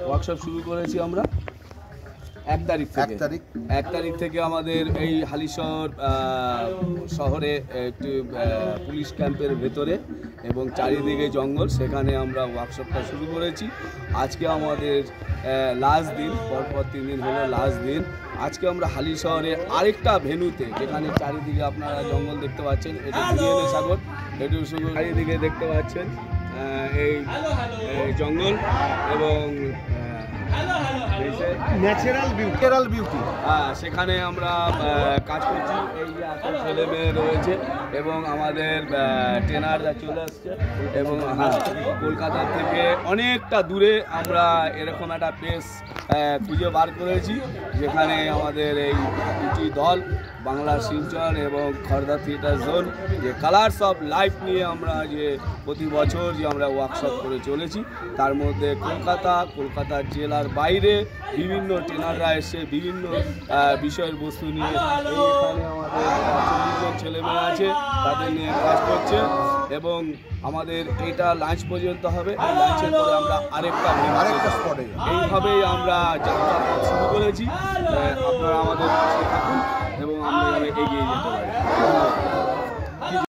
Workshop শুরু করেছি আমরা 1 তারিখ থেকে আমাদের এই হালিশহর শহরে একটি পুলিশ ক্যাম্পের ভেতরে এবং চারিদিকে জঙ্গল, সেখানে আমরা ওয়ার্কশপটা শুরু করেছি। আজকে আমাদের লাস্ট দিন, পরপর 3 দিন হলো লাস্ট দিন। আজকে আমরা হালিশহরে আরেকটা ভেন্যুতে, যেখানে চারিদিকে আপনারা জঙ্গল দেখতে পাচ্ছেন, এটা বিরিয়ানি সাগর, এটা চারিদিকে দেখতে পাচ্ছেন এই জঙ্গল এবং ন্যাচারাল বিউটি। সেখানে আমরা কাজ করছি। এই যে এত ছেলে মেয়ে রয়েছে এবং আমাদের ট্রেনাররা চলে আসছে এবং কলকাতা থেকে অনেকটা দূরে আমরা এরকম একটা প্লেস খুঁজে বার করেছি, যেখানে আমাদের এই দুটি দল, বাংলা শিলচর এবং খড়দা থিয়েটার জোন, যে কালার্স অফ লাইফ নিয়ে আমরা যে প্রতি বছর যে আমরা ওয়ার্কশপ করে চলেছি, তার মধ্যে কলকাতার জেলার বাইরে বিভিন্ন ট্রেনাররা এসে বিভিন্ন বিষয়ের বস্তু নিয়ে এখানে আমাদের 40 জন ছেলেমেয়ে আছে, তাদের নিয়ে কাজ করছে এবং আমাদের এটা লাঞ্চ পর্যন্ত হবে। এই লাঞ্চের পরে আমরা আরেকটা স্পটে এইভাবেই আমরা যাত্রা শুরু করেছি। আপনারা আমাদের পাশে থাকুন এবং আমরা এগিয়ে যেতে পারি।